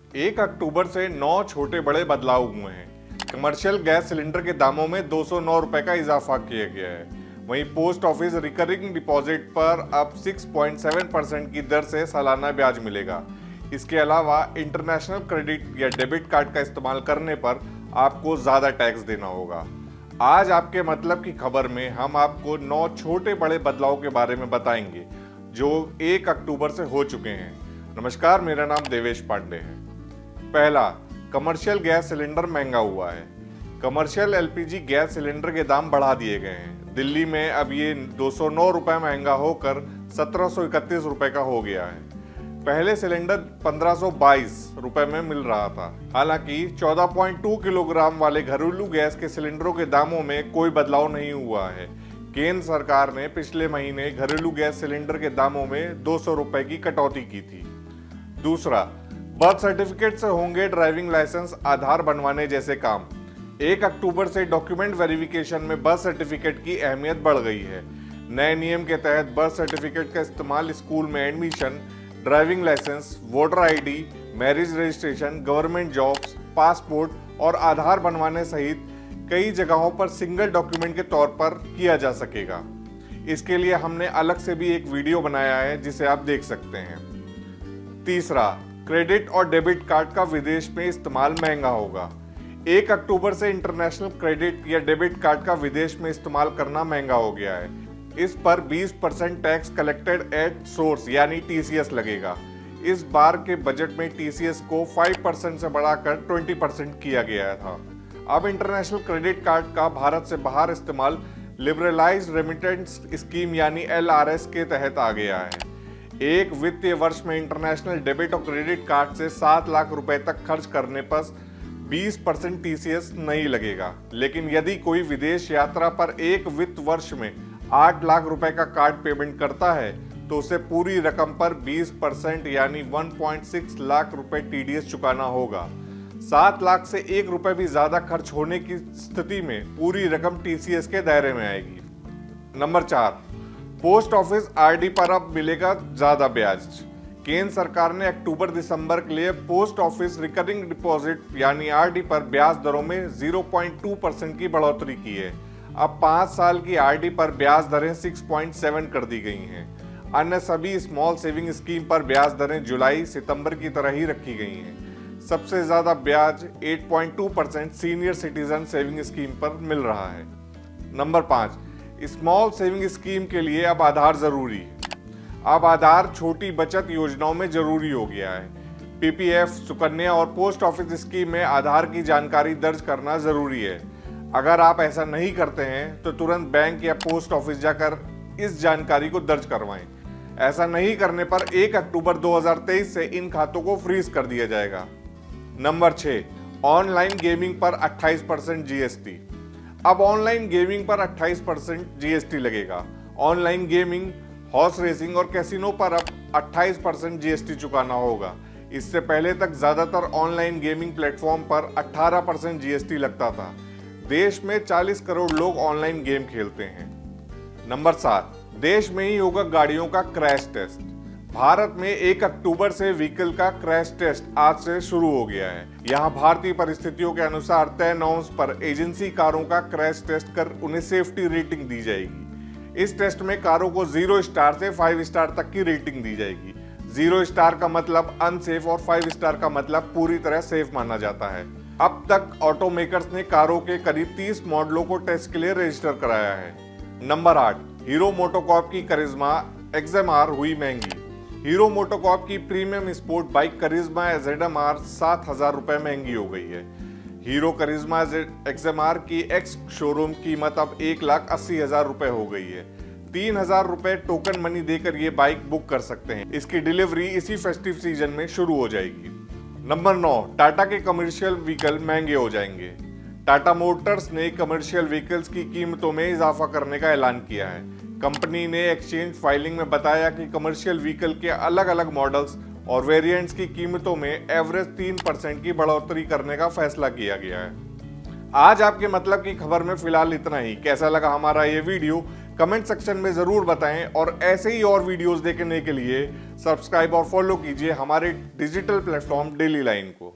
1 अक्टूबर से 9 छोटे बड़े बदलाव हुए हैं। कमर्शियल गैस सिलेंडर के दामों में 209 रुपए का इजाफा किया गया है। वहीं पोस्ट ऑफिस रिकरिंग डिपॉजिट पर अब 6.7% की दर से सालाना ब्याज मिलेगा। इसके अलावा इंटरनेशनल क्रेडिट या डेबिट कार्ड का इस्तेमाल करने पर आपको ज्यादा टैक्स देना होगा। आज आपके मतलब की खबर में हम आपको 9 छोटे बड़े बदलाव के बारे में बताएंगे जो 1 अक्टूबर से हो चुके हैं। नमस्कार, मेरा नाम देवेश पांडे है। पहला, कमर्शियल गैस सिलेंडर महंगा हुआ है। कमर्शियल एलपीजी गैस सिलेंडर के दाम बढ़ा दिए गए हैं। दिल्ली में अब ये 209 रुपए महंगा होकर 1731 रुपए का हो गया है। पहले सिलेंडर 1522 रुपए में मिल रहा था। हालांकि 14.2 किलोग्राम वाले घरेलू गैस के सिलेंडरों के दामों में कोई बदलाव नहीं हुआ है। केंद्र सरकार ने पिछले महीने घरेलू गैस सिलेंडर के दामों में 200 रुपए की कटौती की थी। दूसरा, बर्थ सर्टिफिकेट से होंगे ड्राइविंग लाइसेंस, आधार बनवाने जैसे काम। 1 अक्टूबर से डॉक्यूमेंट वेरिफिकेशन में बर्थ सर्टिफिकेट की अहमियत बढ़ गई है। नए नियम के तहत बर्थ सर्टिफिकेट का इस्तेमाल स्कूल में admission, driving licence, voter ID, marriage registration, government jobs, passport और आधार बनवाने सहित कई जगहों पर सिंगल डॉक्यूमेंट के तौर पर किया जा सकेगा। इसके लिए हमने अलग से भी एक वीडियो बनाया है जिसे आप देख सकते हैं। तीसरा, क्रेडिट और डेबिट कार्ड का विदेश में इस्तेमाल महंगा होगा। 1 अक्टूबर से इंटरनेशनल क्रेडिट या डेबिट कार्ड का विदेश में इस्तेमाल करना महंगा हो गया है। इस पर 20% टैक्स कलेक्टेड एट सोर्स यानी टीसीएस लगेगा। इस बार के बजट में टीसीएस को 5% से बढ़ाकर 20% किया गया था। अब इंटरनेशनल क्रेडिट कार्ड का भारत से बाहर इस्तेमाल लिबरलाइज्ड रेमिटेंस स्कीम यानी LRS के तहत आ गया है। एक वित्तीय वर्ष में इंटरनेशनल डेबिट और क्रेडिट कार्ड से 7 लाख रुपए तक खर्च करने पर 20% टीसीएस नहीं लगेगा। लेकिन यदि कोई विदेश यात्रा पर एक वित्त वर्ष में 8 लाख रुपए का कार्ड पेमेंट करता है तो उसे पूरी रकम पर 20% यानी 1.6 लाख रुपए टीडीएस चुकाना होगा। 7 लाख से 1 रुपए भी ज्यादा खर्च होने की स्थिति में पूरी रकम टीसीएस के दायरे में आएगी। नंबर 4, पोस्ट ऑफिस आरडी पर अब मिलेगा ज्यादा ब्याज। केंद्र सरकार ने अक्टूबर दिसंबर के लिए पोस्ट ऑफिस रिकरिंग डिपॉजिट यानी आरडी पर ब्याज दरों में 0.2% की बढ़ोतरी की है। अब 5 साल की आरडी पर ब्याज दरें 6.7 कर दी गई हैं। अन्य सभी स्मॉल सेविंग स्कीम पर ब्याज दरें जुलाई सितंबर की तरह ही रखी गई हैं। सबसे ज्यादा ब्याज 8.2% सीनियर सिटीजन सेविंग स्कीम पर मिल रहा है। नंबर 5, स्मॉल सेविंग स्कीम के लिए अब आधार जरूरी है। अब आधार छोटी बचत योजनाओं में जरूरी हो गया है। पीपीएफ, सुकन्या और पोस्ट ऑफिस स्कीम में आधार की जानकारी दर्ज करना जरूरी है। अगर आप ऐसा नहीं करते हैं तो तुरंत बैंक या पोस्ट ऑफिस जाकर इस जानकारी को दर्ज करवाएं। ऐसा नहीं करने पर 1 अक्टूबर 2023 से इन खातों को फ्रीज कर दिया जाएगा। नंबर 6, ऑनलाइन गेमिंग पर 28% जीएसटी। अब ऑनलाइन गेमिंग पर 28% जीएसटी लगेगा। ऑनलाइन गेमिंग, हॉर्स रेसिंग और कैसीनो पर अब 28% जीएसटी चुकाना होगा। इससे पहले तक ज्यादातर ऑनलाइन गेमिंग प्लेटफॉर्म पर 18% जीएसटी लगता था। देश में 40 करोड़ लोग ऑनलाइन गेम खेलते हैं। नंबर 7, देश में ही होगा गाड़ियों का क्रैश टेस्ट। भारत में 1 अक्टूबर से व्हीकल का क्रैश टेस्ट आज से शुरू हो गया है। यहाँ भारतीय परिस्थितियों के अनुसार तय नॉर्म्स पर एजेंसी कारों का क्रैश टेस्ट कर उन्हें सेफ्टी रेटिंग दी जाएगी। इस टेस्ट में कारों को 0 स्टार से 5 स्टार तक की रेटिंग दी जाएगी। 0 स्टार का मतलब अनसेफ और 5 स्टार का मतलब पूरी तरह सेफ माना जाता है। अब तक ऑटोमेकर्स ने कारों के करीब 30 मॉडलों को टेस्ट के लिए रजिस्टर कराया है। नंबर 8, हीरो मोटोकॉर्प की करिश्मा XMR हुई महंगी। हीरो मोटोकॉर्प की प्रीमियम स्पोर्ट बाइक करिश्मा ZMR 7,000 रुपए महंगी हो गई है। हीरो करिश्मा XMR की एक्स शोरूम कीमत अब 1,80,000 रुपए हो गई है। 3,000 रुपए टोकन मनी देकर ये बाइक बुक कर सकते हैं। इसकी डिलीवरी इसी फेस्टिव सीजन में शुरू हो जाएगी। नंबर 9, टाटा के कमर्शियल व्हीकल महंगे हो जाएंगे। टाटा मोटर्स ने कमर्शियल व्हीकल्स की कीमतों में इजाफा करने का ऐलान किया है। कंपनी ने एक्सचेंज फाइलिंग में बताया कि कमर्शियल व्हीकल के अलग अलग मॉडल्स और वेरिएंट्स की कीमतों में एवरेज 3% की बढ़ोतरी करने का फैसला किया गया है। आज आपके मतलब की खबर में फिलहाल इतना ही। कैसा लगा हमारा ये वीडियो कमेंट सेक्शन में जरूर बताएं और ऐसे ही और वीडियोस देखने के लिए सब्सक्राइब और फॉलो कीजिए हमारे डिजिटल प्लेटफॉर्म डेली लाइन को।